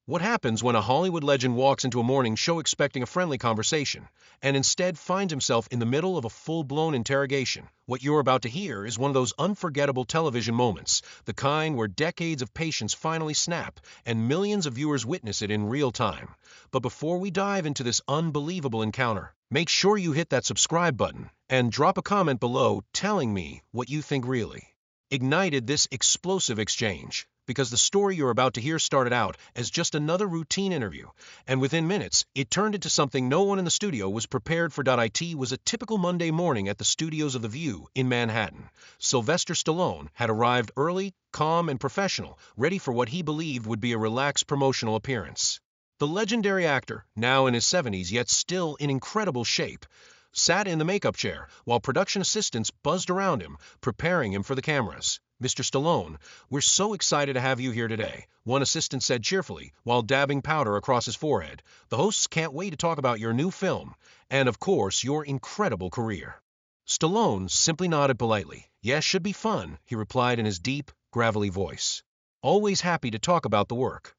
What happens when a Hollywood legend walks into a morning show expecting a friendly conversation, and instead finds himself in the middle of a full-blown interrogation? What you're about to hear is one of those unforgettable television moments, the kind where decades of patience finally snap, and millions of viewers witness it in real time. But before we dive into this unbelievable encounter, make sure you hit that subscribe button, and drop a comment below telling me what you think really ignited this explosive exchange. Because the story you're about to hear started out as just another routine interview, and within minutes, it turned into something no one in the studio was prepared for. It was a typical Monday morning at the studios of The View in Manhattan. Sylvester Stallone had arrived early, calm, and professional, ready for what he believed would be a relaxed promotional appearance. The legendary actor, now in his 70s yet still in incredible shape, sat in the makeup chair while production assistants buzzed around him, preparing him for the cameras. "Mr. Stallone, we're so excited to have you here today," one assistant said cheerfully while dabbing powder across his forehead. "The hosts can't wait to talk about your new film, and of course, your incredible career." Stallone simply nodded politely. "Yes, should be fun," he replied in his deep, gravelly voice. "Always happy to talk about the work."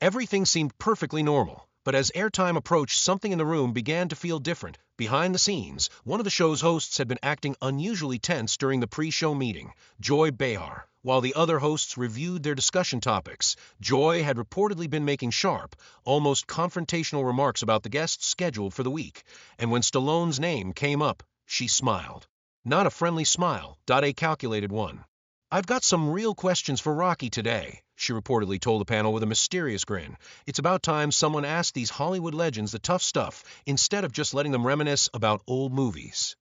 Everything seemed perfectly normal, but as airtime approached, something in the room began to feel different. Behind the scenes, one of the show's hosts had been acting unusually tense during the pre-show meeting, Joy Behar. While the other hosts reviewed their discussion topics, Joy had reportedly been making sharp, almost confrontational remarks about the guests scheduled for the week, and when Stallone's name came up, she smiled. Not a friendly smile, a calculated one. "I've got some real questions for Rocky today," she reportedly told the panel with a mysterious grin. "It's about time someone asked these Hollywood legends the tough stuff instead of just letting them reminisce about old movies."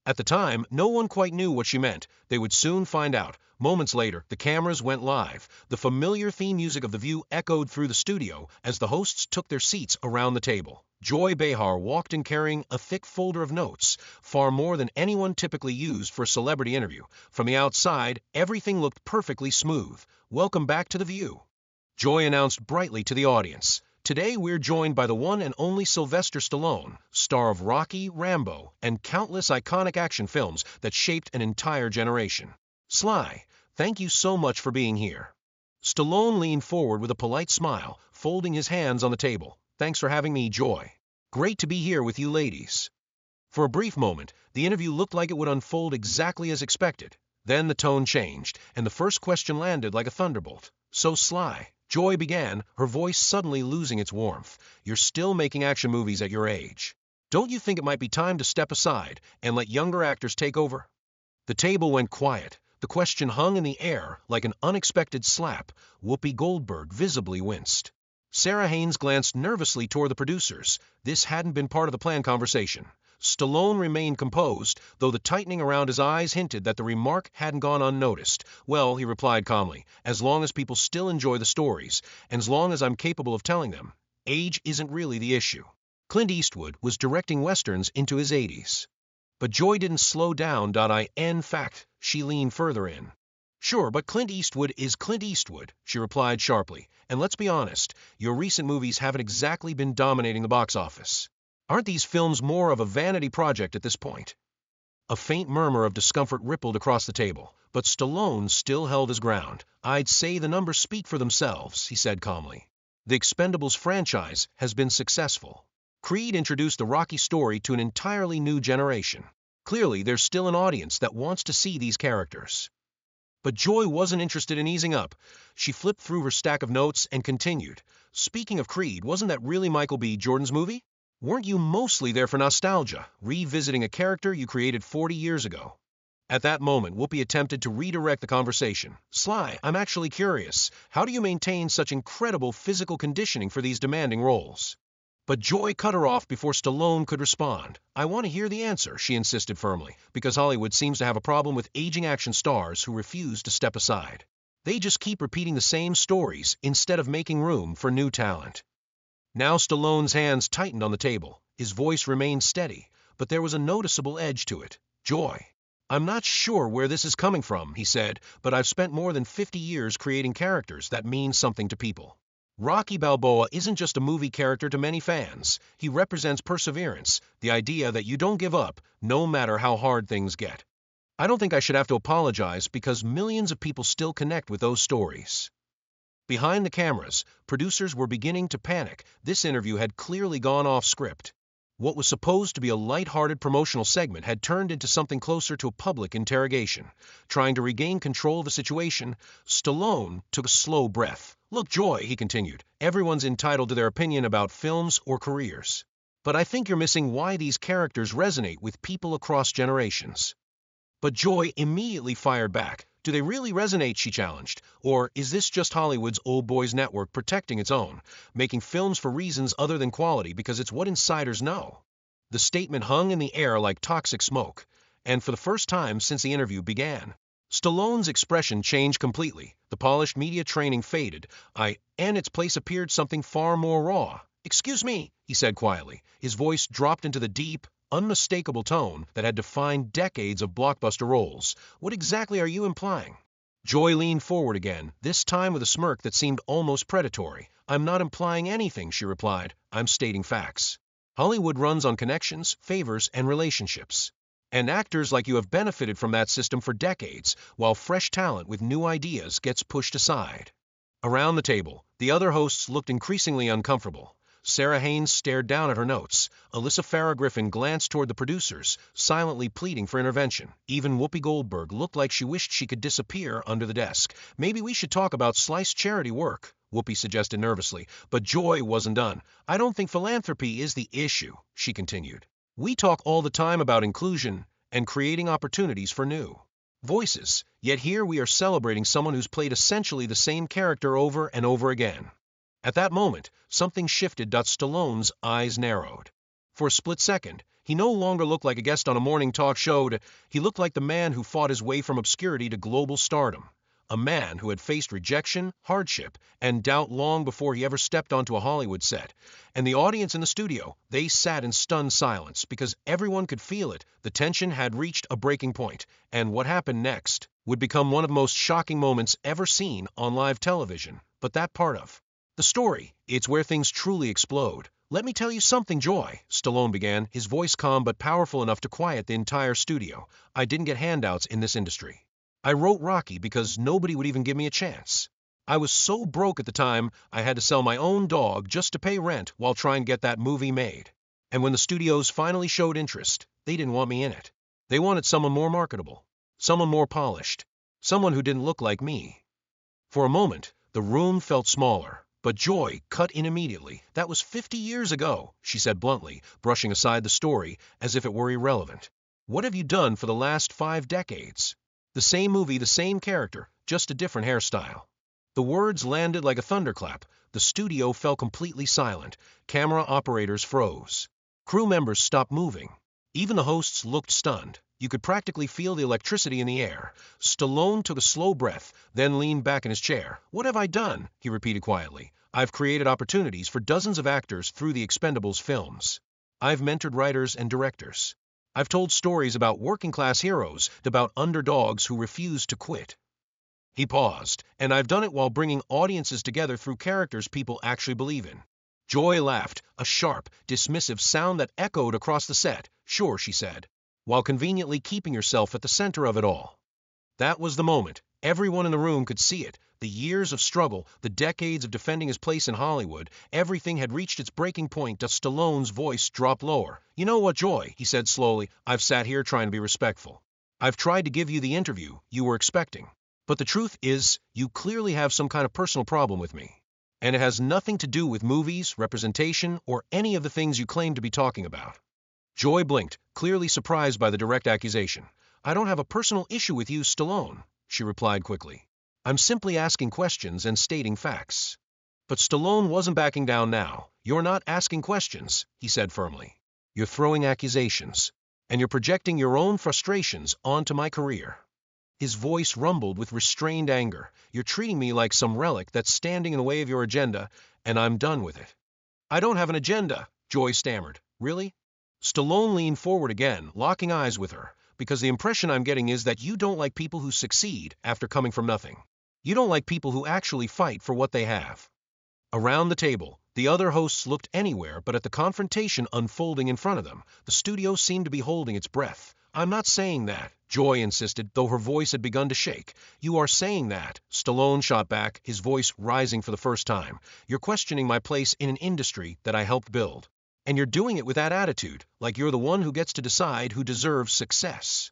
At the time, no one quite knew what she meant. They would soon find out. Moments later, the cameras went live. The familiar theme music of The View echoed through the studio as the hosts took their seats around the table. Joy Behar walked in carrying a thick folder of notes, far more than anyone typically used for a celebrity interview. From the outside, everything looked perfectly smooth. "Welcome back to The View," Joy announced brightly to the audience. "Today we're joined by the one and only Sylvester Stallone, star of Rocky, Rambo, and countless iconic action films that shaped an entire generation. Sly, thank you so much for being here." Stallone leaned forward with a polite smile, folding his hands on the table. "Thanks for having me, Joy. Great to be here with you ladies." For a brief moment, the interview looked like it would unfold exactly as expected. Then the tone changed, and the first question landed like a thunderbolt. "So Sly," Joy began, her voice suddenly losing its warmth, "you're still making action movies at your age. Don't you think it might be time to step aside and let younger actors take over?" The table went quiet. The question hung in the air like an unexpected slap. Whoopi Goldberg visibly winced. Sarah Haynes glanced nervously toward the producers. This hadn't been part of the planned conversation. Stallone remained composed, though the tightening around his eyes hinted that the remark hadn't gone unnoticed. "Well," he replied calmly, "as long as people still enjoy the stories, and as long as I'm capable of telling them, age isn't really the issue." Clint Eastwood was directing westerns into his 80s. But Joy didn't slow down. In fact, she leaned further in. "Sure, but Clint Eastwood is Clint Eastwood," she replied sharply. "And let's be honest, your recent movies haven't exactly been dominating the box office. Aren't these films more of a vanity project at this point?" A faint murmur of discomfort rippled across the table, but Stallone still held his ground. "I'd say the numbers speak for themselves," he said calmly. "The Expendables franchise has been successful. Creed introduced the Rocky story to an entirely new generation. Clearly, there's still an audience that wants to see these characters." But Joy wasn't interested in easing up. She flipped through her stack of notes and continued. "Speaking of Creed, wasn't that really Michael B. Jordan's movie? Weren't you mostly there for nostalgia, revisiting a character you created 40 years ago?" At that moment, Whoopi attempted to redirect the conversation. "Sly, I'm actually curious. How do you maintain such incredible physical conditioning for these demanding roles?" But Joy cut her off before Stallone could respond. "I want to hear the answer," she insisted firmly, because Hollywood seems to have a problem with aging action stars who refuse to step aside. They just keep repeating the same stories instead of making room for new talent. Now Stallone's hands tightened on the table. His voice remained steady, but there was a noticeable edge to it. "Joy, I'm not sure where this is coming from," he said, "but I've spent more than 50 years creating characters that mean something to people. Rocky Balboa isn't just a movie character to many fans. He represents perseverance, the idea that you don't give up, no matter how hard things get. I don't think I should have to apologize because millions of people still connect with those stories." Behind the cameras, producers were beginning to panic. This interview had clearly gone off script. What was supposed to be a light-hearted promotional segment had turned into something closer to a public interrogation. Trying to regain control of the situation, Stallone took a slow breath. "Look, Joy," he continued, "everyone's entitled to their opinion about films or careers. But I think you're missing why these characters resonate with people across generations." But Joy immediately fired back. "Do they really resonate?" she challenged. "Or is this just Hollywood's old boys network protecting its own, making films for reasons other than quality because it's what insiders know?" The statement hung in the air like toxic smoke, and for the first time since the interview began, Stallone's expression changed completely. The polished media training faded, and its place appeared something far more raw. "Excuse me," he said quietly. His voice dropped into the deep, unmistakable tone that had defined decades of blockbuster roles. "What exactly are you implying?" Joy leaned forward again, this time with a smirk that seemed almost predatory. "I'm not implying anything," she replied. "I'm stating facts. Hollywood runs on connections, favors, and relationships. And actors like you have benefited from that system for decades, while fresh talent with new ideas gets pushed aside." Around the table, the other hosts looked increasingly uncomfortable. Sarah Haynes stared down at her notes. Alyssa Farah Griffin glanced toward the producers, silently pleading for intervention. Even Whoopi Goldberg looked like she wished she could disappear under the desk. "Maybe we should talk about sliced charity work," Whoopi suggested nervously, but Joy wasn't done. "I don't think philanthropy is the issue," she continued. "We talk all the time about inclusion and creating opportunities for new voices, yet here we are celebrating someone who's played essentially the same character over and over again." At that moment, something shifted. Stallone's eyes narrowed. For a split second, he no longer looked like a guest on a morning talk show. He looked like the man who fought his way from obscurity to global stardom. A man who had faced rejection, hardship, and doubt long before he ever stepped onto a Hollywood set. And the audience in the studio, they sat in stunned silence because everyone could feel it. The tension had reached a breaking point, and what happened next would become one of the most shocking moments ever seen on live television. But that part of the story, it's where things truly explode. "Let me tell you something, Joy," Stallone began, his voice calm but powerful enough to quiet the entire studio. "I didn't get handouts in this industry. I wrote Rocky because nobody would even give me a chance. I was so broke at the time, I had to sell my own dog just to pay rent while trying to get that movie made. And when the studios finally showed interest, they didn't want me in it. They wanted someone more marketable, someone more polished, someone who didn't look like me." For a moment, the room felt smaller. But Joy cut in immediately. "That was 50 years ago," she said bluntly, brushing aside the story as if it were irrelevant. "What have you done for the last 5 decades? The same movie, the same character, just a different hairstyle." The words landed like a thunderclap. The studio fell completely silent. Camera operators froze. Crew members stopped moving. Even the hosts looked stunned. You could practically feel the electricity in the air. Stallone took a slow breath, then leaned back in his chair. "What have I done?" he repeated quietly. "I've created opportunities for dozens of actors through the Expendables films. I've mentored writers and directors. I've told stories about working-class heroes, about underdogs who refused to quit." He paused, "And I've done it while bringing audiences together through characters people actually believe in." Joy laughed, a sharp, dismissive sound that echoed across the set. "Sure," she said, while conveniently keeping herself at the center of it all. That was the moment. Everyone in the room could see it. The years of struggle, the decades of defending his place in Hollywood, everything had reached its breaking point. Stallone's voice dropped lower. "You know what, Joy," he said slowly, "I've sat here trying to be respectful. I've tried to give you the interview you were expecting. But the truth is, you clearly have some kind of personal problem with me. And it has nothing to do with movies, representation, or any of the things you claim to be talking about." Joy blinked, clearly surprised by the direct accusation. "I don't have a personal issue with you, Stallone," she replied quickly. "I'm simply asking questions and stating facts." But Stallone wasn't backing down now. "You're not asking questions," he said firmly. "You're throwing accusations, and you're projecting your own frustrations onto my career." His voice rumbled with restrained anger. "You're treating me like some relic that's standing in the way of your agenda, and I'm done with it." "I don't have an agenda," Joy stammered. "Really?" Stallone leaned forward again, locking eyes with her. "Because the impression I'm getting is that you don't like people who succeed after coming from nothing. You don't like people who actually fight for what they have." Around the table, the other hosts looked anywhere but at the confrontation unfolding in front of them. The studio seemed to be holding its breath. I'm not saying that, Joy insisted, though her voice had begun to shake. You are saying that, Stallone shot back, his voice rising for the first time. You're questioning my place in an industry that I helped build. And you're doing it with that attitude, like you're the one who gets to decide who deserves success.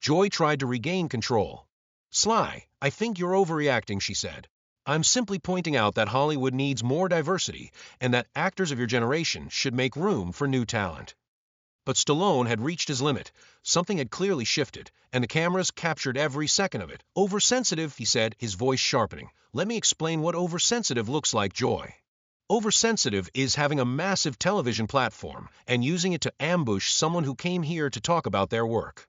Joy tried to regain control. Sly, I think you're overreacting, she said. I'm simply pointing out that Hollywood needs more diversity and that actors of your generation should make room for new talent. But Stallone had reached his limit. Something had clearly shifted, and the cameras captured every second of it. Oversensitive, he said, his voice sharpening. Let me explain what oversensitive looks like, Joy. Oversensitive is having a massive television platform and using it to ambush someone who came here to talk about their work.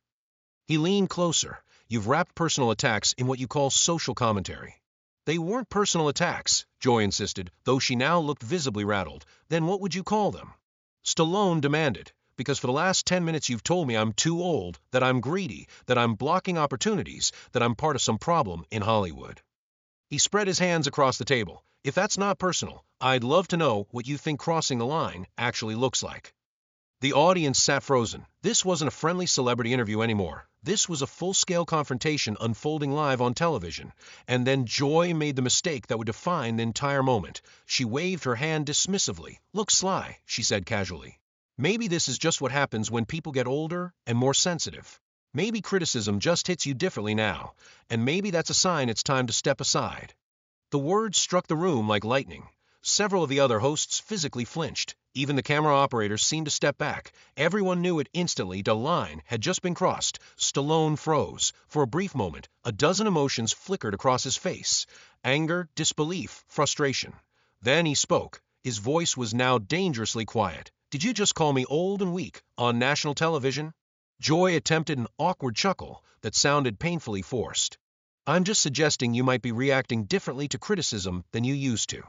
He leaned closer. You've wrapped personal attacks in what you call social commentary. They weren't personal attacks, Joy insisted, though she now looked visibly rattled. Then what would you call them? Stallone demanded. Because for the last 10 minutes you've told me I'm too old, that I'm greedy, that I'm blocking opportunities, that I'm part of some problem in Hollywood. He spread his hands across the table. If that's not personal, I'd love to know what you think crossing the line actually looks like. The audience sat frozen. This wasn't a friendly celebrity interview anymore. This was a full-scale confrontation unfolding live on television. And then Joy made the mistake that would define the entire moment. She waved her hand dismissively. Look, Sly, she said casually. Maybe this is just what happens when people get older and more sensitive. Maybe criticism just hits you differently now, and maybe that's a sign it's time to step aside. The words struck the room like lightning. Several of the other hosts physically flinched. Even the camera operators seemed to step back. Everyone knew it instantly. The line had just been crossed. Stallone froze. For a brief moment, a dozen emotions flickered across his face. Anger, disbelief, frustration. Then he spoke. His voice was now dangerously quiet. Did you just call me old and weak on national television? Joy attempted an awkward chuckle that sounded painfully forced. I'm just suggesting you might be reacting differently to criticism than you used to.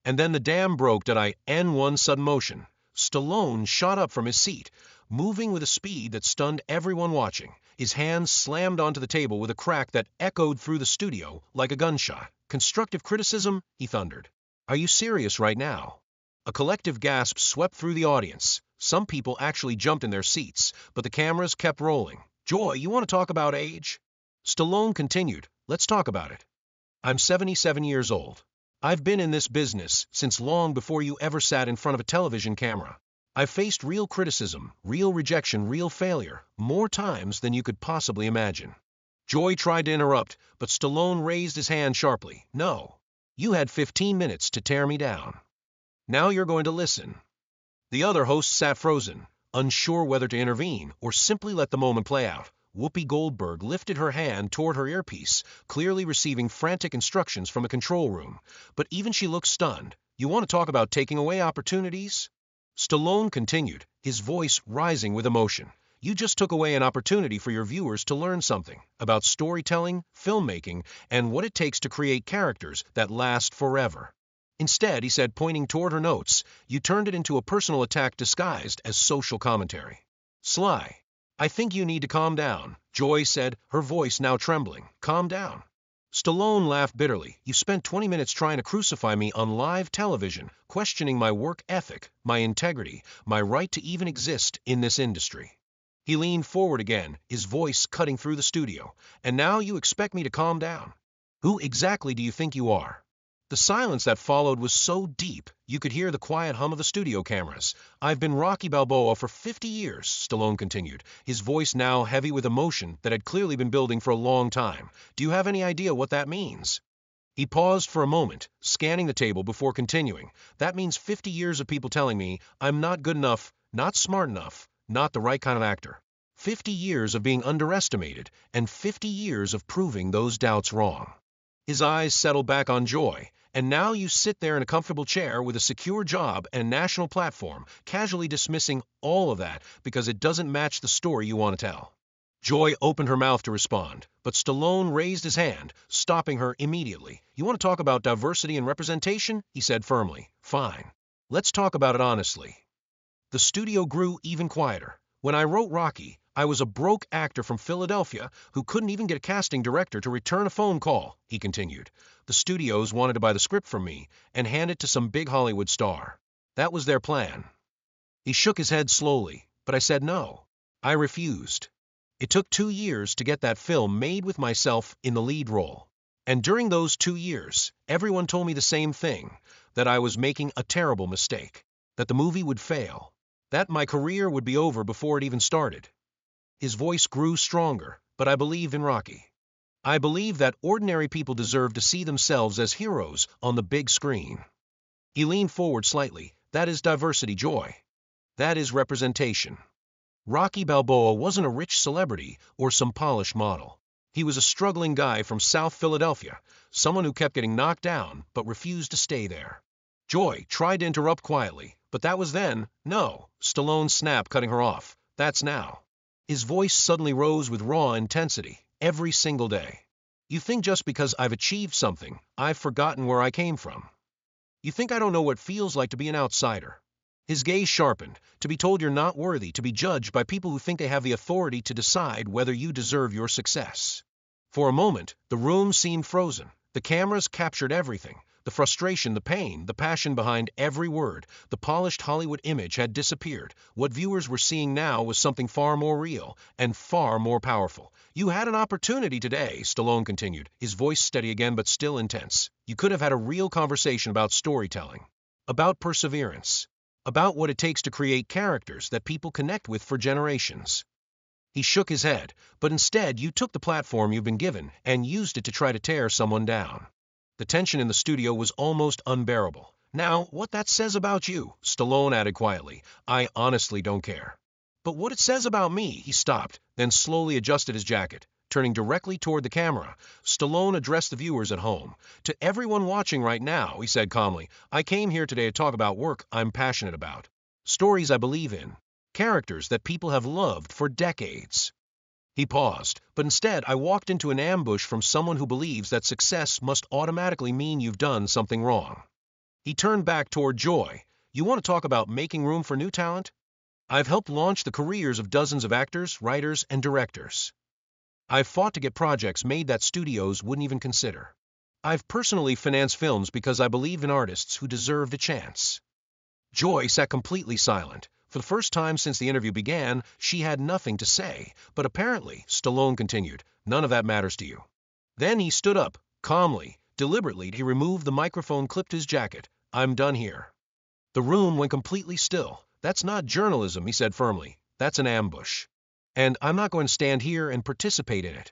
And then the dam broke. In one sudden motion, Stallone shot up from his seat, moving with a speed that stunned everyone watching. His hands slammed onto the table with a crack that echoed through the studio like a gunshot. Constructive criticism? He thundered. Are you serious right now? A collective gasp swept through the audience. Some people actually jumped in their seats, but the cameras kept rolling. Joy, you want to talk about age? Stallone continued. Let's talk about it. I'm 77 years old. I've been in this business since long before you ever sat in front of a television camera. I've faced real criticism, real rejection, real failure, more times than you could possibly imagine. Joy tried to interrupt, but Stallone raised his hand sharply. No. You had 15 minutes to tear me down. Now you're going to listen. The other hosts sat frozen, unsure whether to intervene or simply let the moment play out. Whoopi Goldberg lifted her hand toward her earpiece, clearly receiving frantic instructions from a control room. But even she looked stunned. You want to talk about taking away opportunities? Stallone continued, his voice rising with emotion. You just took away an opportunity for your viewers to learn something about storytelling, filmmaking, and what it takes to create characters that last forever. Instead, he said, pointing toward her notes, you turned it into a personal attack disguised as social commentary. Sly, I think you need to calm down, Joy said, her voice now trembling. Calm down. Stallone laughed bitterly. You spent 20 minutes trying to crucify me on live television, questioning my work ethic, my integrity, my right to even exist in this industry. He leaned forward again, his voice cutting through the studio. And now you expect me to calm down? Who exactly do you think you are? The silence that followed was so deep, you could hear the quiet hum of the studio cameras. I've been Rocky Balboa for 50 years, Stallone continued, his voice now heavy with emotion that had clearly been building for a long time. Do you have any idea what that means? He paused for a moment, scanning the table before continuing. That means 50 years of people telling me I'm not good enough, not smart enough, not the right kind of actor. 50 years of being underestimated, and 50 years of proving those doubts wrong. His eyes settled back on Joy, and now you sit there in a comfortable chair with a secure job and a national platform, casually dismissing all of that because it doesn't match the story you want to tell. Joy opened her mouth to respond, but Stallone raised his hand, stopping her immediately. You want to talk about diversity and representation? He said firmly. Fine. Let's talk about it honestly. The studio grew even quieter. When I wrote Rocky, I was a broke actor from Philadelphia who couldn't even get a casting director to return a phone call, he continued. The studios wanted to buy the script from me and hand it to some big Hollywood star. That was their plan. He shook his head slowly, but I said no. I refused. It took 2 years to get that film made with myself in the lead role. And during those 2 years, everyone told me the same thing, that I was making a terrible mistake, that the movie would fail, that my career would be over before it even started. His voice grew stronger, but I believe in Rocky. I believe that ordinary people deserve to see themselves as heroes on the big screen. He leaned forward slightly. That is diversity, Joy. That is representation. Rocky Balboa wasn't a rich celebrity or some polished model. He was a struggling guy from South Philadelphia, someone who kept getting knocked down but refused to stay there. Joy tried to interrupt quietly, but that was then. No, Stallone snapped, cutting her off. That's now. His voice suddenly rose with raw intensity, every single day. You think just because I've achieved something, I've forgotten where I came from. You think I don't know what it feels like to be an outsider. His gaze sharpened, to be told you're not worthy, to be judged by people who think they have the authority to decide whether you deserve your success. For a moment, the room seemed frozen. The cameras captured everything. The frustration, the pain, the passion behind every word. The polished Hollywood image had disappeared. What viewers were seeing now was something far more real and far more powerful. You had an opportunity today, Stallone continued, his voice steady again but still intense. You could have had a real conversation about storytelling, about perseverance, about what it takes to create characters that people connect with for generations. He shook his head, but instead you took the platform you've been given and used it to try to tear someone down. The tension in the studio was almost unbearable. Now, what that says about you, Stallone added quietly, I honestly don't care. But what it says about me, he stopped, then slowly adjusted his jacket. Turning directly toward the camera, Stallone addressed the viewers at home. To everyone watching right now, he said calmly, I came here today to talk about work I'm passionate about. Stories I believe in. Characters that people have loved for decades. He paused, but instead I walked into an ambush from someone who believes that success must automatically mean you've done something wrong. He turned back toward Joy. You want to talk about making room for new talent? I've helped launch the careers of dozens of actors, writers, and directors. I've fought to get projects made that studios wouldn't even consider. I've personally financed films because I believe in artists who deserved a chance. Joy sat completely silent. For the first time since the interview began, she had nothing to say, but apparently, Stallone continued, none of that matters to you. Then he stood up, calmly, deliberately. He removed the microphone, clipped his jacket. I'm done here. The room went completely still. That's not journalism, he said firmly. That's an ambush. And I'm not going to stand here and participate in it.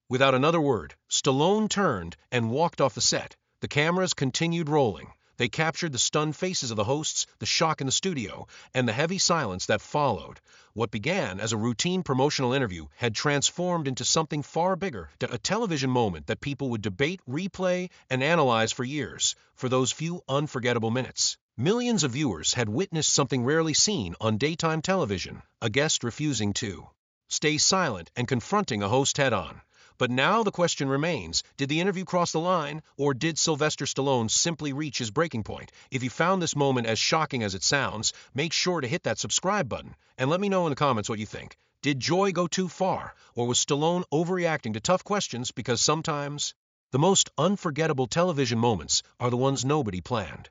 Without another word, Stallone turned and walked off the set. The cameras continued rolling. They captured the stunned faces of the hosts, the shock in the studio, and the heavy silence that followed. What began as a routine promotional interview had transformed into something far bigger, a television moment that people would debate, replay, and analyze for years. For those few unforgettable minutes, millions of viewers had witnessed something rarely seen on daytime television, a guest refusing to stay silent and confronting a host head-on. But now the question remains, did the interview cross the line, or did Sylvester Stallone simply reach his breaking point? If you found this moment as shocking as it sounds, make sure to hit that subscribe button, and let me know in the comments what you think. Did Joy go too far, or was Stallone overreacting to tough questions? Because sometimes, the most unforgettable television moments are the ones nobody planned.